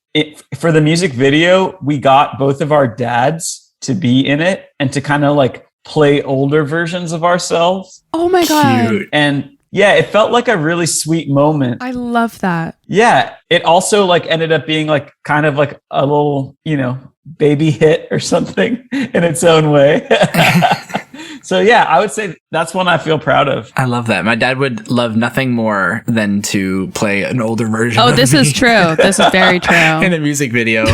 for the music video, we got both of our dads to be in it and to kind of like play older versions of ourselves. Oh my God. Cute. And yeah, it felt like a really sweet moment. I love that. Yeah. It also like ended up being like kind of like a little, you know, baby hit or something in its own way. So yeah, I would say that's one I feel proud of. I love that. My dad would love nothing more than to play an older version. Oh, of this me is true. This is very true. In a music video.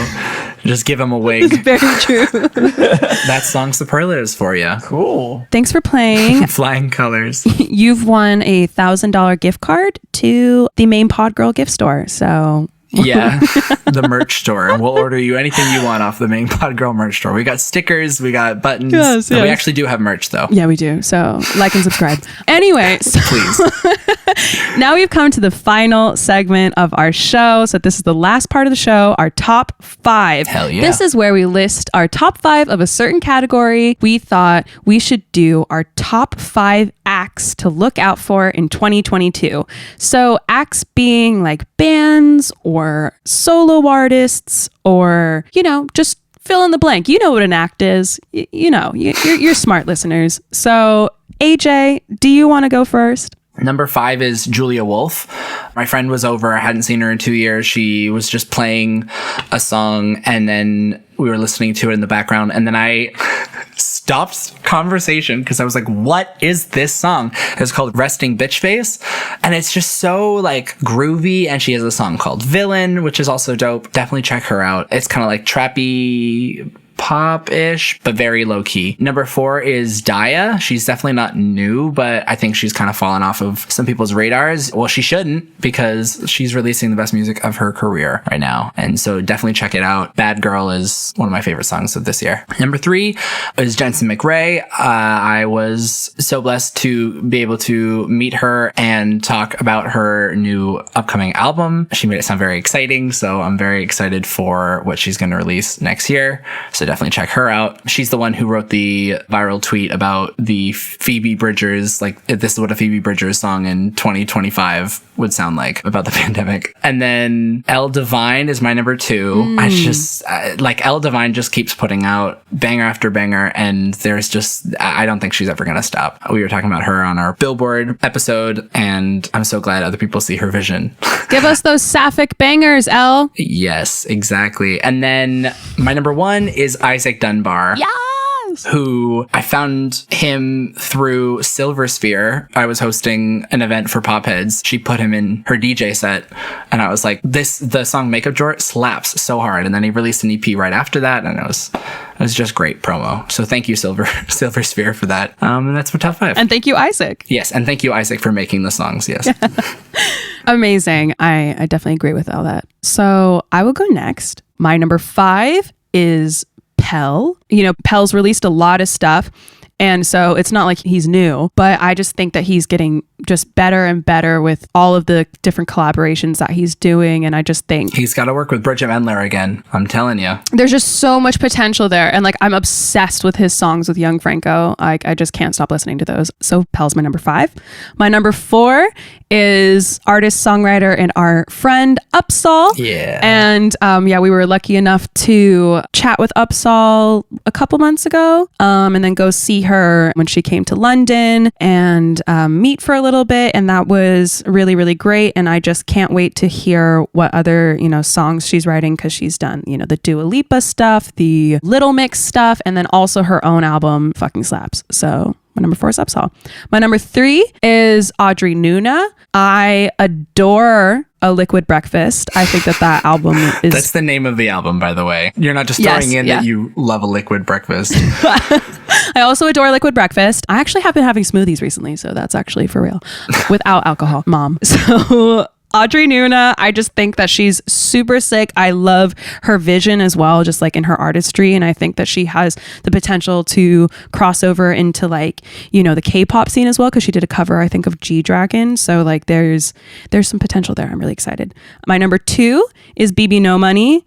Just give him a wig. It's very true. That song's superlatives for you. Cool. Thanks for playing. Flying colors. You've won a $1,000 gift card to the main Pod Girl gift store. So yeah, the merch store. We'll order you anything you want off the main Pod Girl merch store. We got stickers, we got buttons. Yes, We yes. actually do have merch though. yeah, we do. So like and subscribe. Anyway, so Please. now we've come to the final segment of our show. So this is the last part of the show, our top 5. Hell yeah. This is where we list our top 5 of a certain category. We thought we should do our top 5 acts to look out for in 2022. So acts being like bands or solo artists or, you know, just fill in the blank. You know what an act is. You know, you're smart listeners. So AJ, do you want to go first? Number 5 is Julia Wolf. My friend was over. I hadn't seen her in 2 years. She was just playing a song and then we were listening to it in the background. And then I stopped conversation because I was like, what is this song? It's called Resting Bitch Face. And it's just so like groovy. And she has a song called Villain, which is also dope. Definitely check her out. It's kind of like trappy pop-ish, but very low-key. Number 4 is Daya. She's definitely not new, but I think she's kind of fallen off of some people's radars. Well, she shouldn't, because she's releasing the best music of her career right now. And so definitely check it out. Bad Girl is one of my favorite songs of this year. Number 3 is Jensen McRae. I was so blessed to be able to meet her and talk about her new upcoming album. She made it sound very exciting, so I'm very excited for what she's going to release next year. So definitely check her out. She's the one who wrote the viral tweet about the Phoebe Bridgers, like this is what a Phoebe Bridgers song in 2025 would sound like about the pandemic. And then Elle Devine is my number 2. I just like Elle Devine just keeps putting out banger after banger, and there's just I don't think she's ever going to stop. We were talking about her on our Billboard episode, and I'm so glad other people see her vision. Give us those sapphic bangers, Elle. Yes, exactly. And then my number 1 is Isaac Dunbar. Yes! Who I found him through Silver Sphere. I was hosting an event for Popheads. She put him in her DJ set, and I was like, the song Makeup Drawer slaps so hard. And then he released an EP right after that, and it was just great promo. So thank you, Silver Sphere, for that. And that's my top 5. And thank you, Isaac. Yes, and thank you, Isaac, for making the songs. Yes. Amazing. I definitely agree with all that. So I will go next. My number 5 is Pell. You know, Pell's released a lot of stuff, and so it's not like he's new, but I just think that he's getting just better and better with all of the different collaborations that he's doing. And I just think he's got to work with Bridget Mendler again. I'm telling you. There's just so much potential there. And like, I'm obsessed with his songs with Young Franco. I just can't stop listening to those. So Pell's my number 5. My number 4 is artist, songwriter, and our friend Upsall. Yeah. And we were lucky enough to chat with Upsall a couple months ago, and then go see her when she came to London and meet for a little bit, and that was really, really great. And I just can't wait to hear what other songs she's writing, because she's done the Dua Lipa stuff, the Little Mix stuff, and then also her own album fucking slaps. So my number 4 is Upsall. My number 3 is Audrey Nuna. I adore A Liquid Breakfast. I think that album is... That's the name of the album, by the way. You're not just throwing that you love A Liquid Breakfast. I also adore Liquid Breakfast. I actually have been having smoothies recently, so that's actually for real. Without alcohol, mom. So... Audrey Nuna, I just think that she's super sick. I love her vision as well, just like in her artistry. And I think that she has the potential to cross over into the K-pop scene as well, because she did a cover, I think, of G-Dragon. So like there's some potential there. I'm really excited. My number 2 is BB No Money.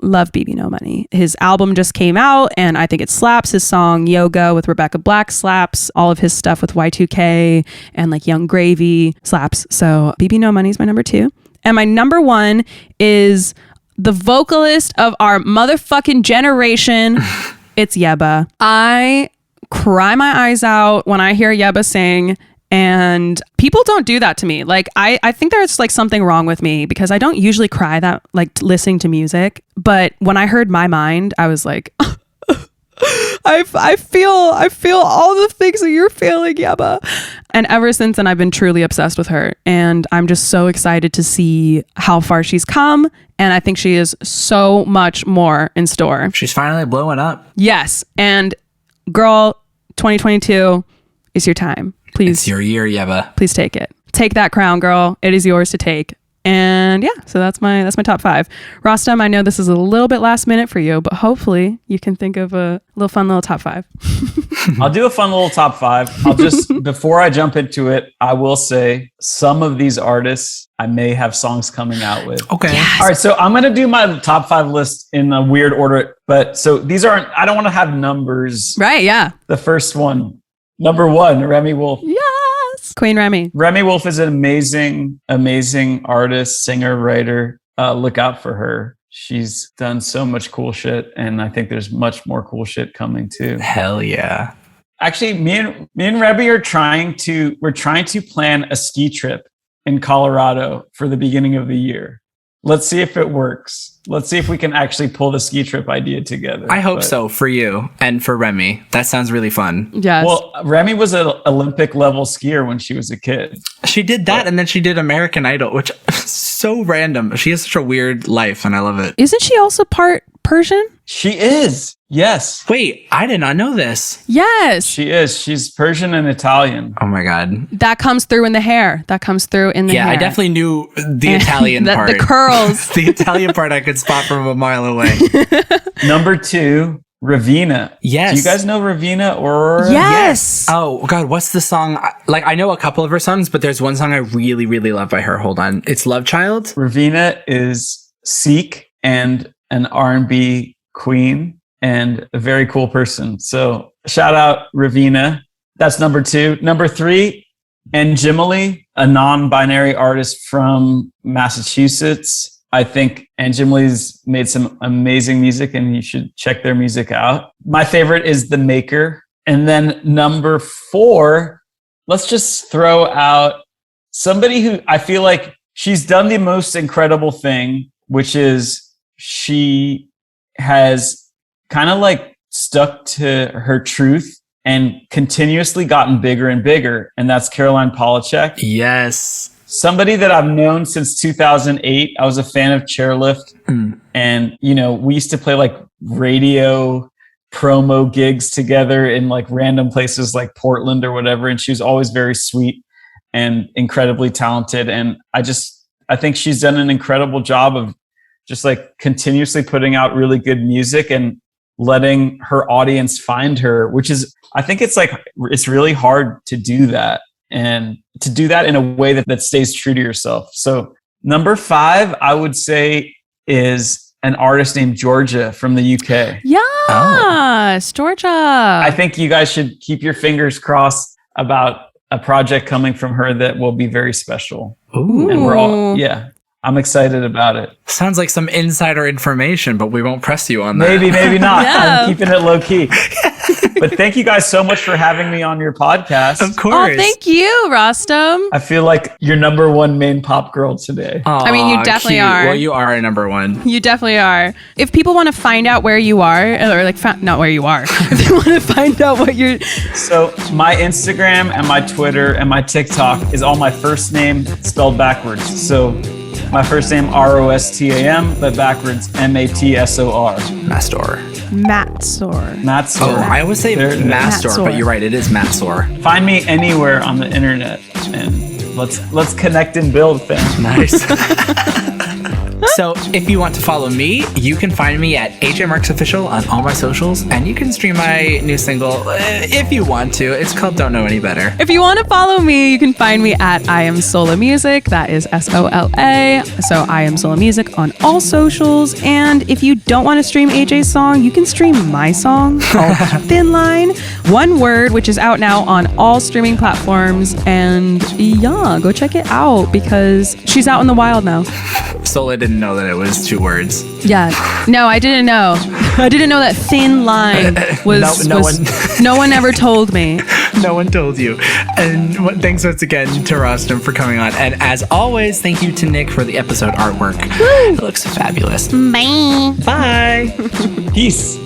Love BB No Money. His album just came out and I think it slaps. His song Yoga with Rebecca Black slaps. All of his stuff with Y2K and like Young Gravy slaps. So BB No Money is my number 2. And my number 1 is the vocalist of our motherfucking generation. It's Yebba. I cry my eyes out when I hear Yebba sing. And people don't do that to me. Like, I think there's like something wrong with me, because I don't usually cry that like listening to music. But when I heard My Mind, I was like, I feel all the things that you're feeling, Yebba. And ever since then, I've been truly obsessed with her. And I'm just so excited to see how far she's come. And I think she is so much more in store. She's finally blowing up. Yes. And girl, 2022 is your time. Please. It's your year, Yebba. Please take it. Take that crown, girl. It is yours to take. And yeah, so that's my top 5. Rostam, I know this is a little bit last minute for you, but hopefully you can think of a little fun little top 5. I'll do a fun little top 5. I'll just, before I jump into it, I will say some of these artists I may have songs coming out with. Okay. Yes. All right. So I'm going to do my top 5 list in a weird order, but so these aren't, I don't want to have numbers. Right. Yeah. The first one. Number 1, Remy Wolf. Yes. Queen Remy. Remy Wolf is an amazing, amazing artist, singer, writer. Look out for her. She's done so much cool shit. And I think there's much more cool shit coming too. Hell yeah. Actually, me and Remy we're trying to plan a ski trip in Colorado for the beginning of the year. Let's see if it works. Let's see if we can actually pull the ski trip idea together. I hope so, for you and for Remy. That sounds really fun. Yes. Well, Remy was an Olympic level skier when she was a kid. She did that, and then she did American Idol, which is so random. She has such a weird life, and I love it. Isn't she also part Persian? She is. Yes. Wait, I did not know this. Yes. She is. She's Persian and Italian. Oh my God. That comes through in the hair. That comes through in the hair. Yeah, I definitely knew the Italian part. The curls. The Italian part I could spot from a mile away. Number 2, Ravina. Yes. Do you guys know Ravina or? Yes. Oh God, what's the song? Like, I know a couple of her songs, but there's one song I really, really love by her. Hold on. It's Love Child. Ravina is Sikh and an R&B queen and a very cool person. So shout out Ravina. That's number 2. Number 3, Anjimali, a non-binary artist from Massachusetts. I think Anjimali's made some amazing music and you should check their music out. My favorite is The Maker. And then number 4, let's just throw out somebody who I feel like she's done the most incredible thing, which is she has kind of like stuck to her truth and continuously gotten bigger and bigger. And that's Caroline Policek. Yes. Somebody that I've known since 2008. I was a fan of Chairlift. And, you know, we used to play like radio promo gigs together in like random places like Portland or whatever. And she was always very sweet and incredibly talented. And I think she's done an incredible job of just like continuously putting out really good music and letting her audience find her, which is, I think it's really hard to do that and to do that in a way that stays true to yourself. So number 5, I would say, is an artist named Georgia from the UK. Yes, Georgia. I think you guys should keep your fingers crossed about a project coming from her that will be very special. Ooh. And we're all, I'm excited about it. Sounds like some insider information, but we won't press you on that. Maybe not. Yeah. I'm keeping it low key. But thank you guys so much for having me on your podcast. Of course. Oh, thank you, Rostam. I feel like your number 1 main pop girl today. Aw, I mean, you definitely cute. are. Well, you are a number 1. You definitely are. If people want to find out where you are, or like, not where you are, if they want to find out what you're... So my Instagram and my Twitter and my TikTok is all my first name spelled backwards. So my first name, Rostam, but backwards, Matsor. Matsor. Oh, I always say Mastor, but you're right. It is Matsor. Find me anywhere on the internet and let's connect and build, fam. Nice. So if you want to follow me, you can find me at AJ Marks Official on all my socials, and you can stream my new single if you want to. It's called Don't Know Any Better. If you want to follow me, you can find me at I Am Sola Music. That is SOLA. So I Am Sola Music on all socials. And if you don't want to stream AJ's song, you can stream my song called Thin Line, one word, which is out now on all streaming platforms. And yeah, go check it out because she's out in the wild now. Sola didn't know that it was 2 words. Yeah. No, I didn't know. I didn't know that Thin Line was... No one ever told me. No one told you. And thanks once again to Rostam for coming on. And as always, thank you to Nick for the episode artwork. It looks fabulous. Bye. Bye. Peace.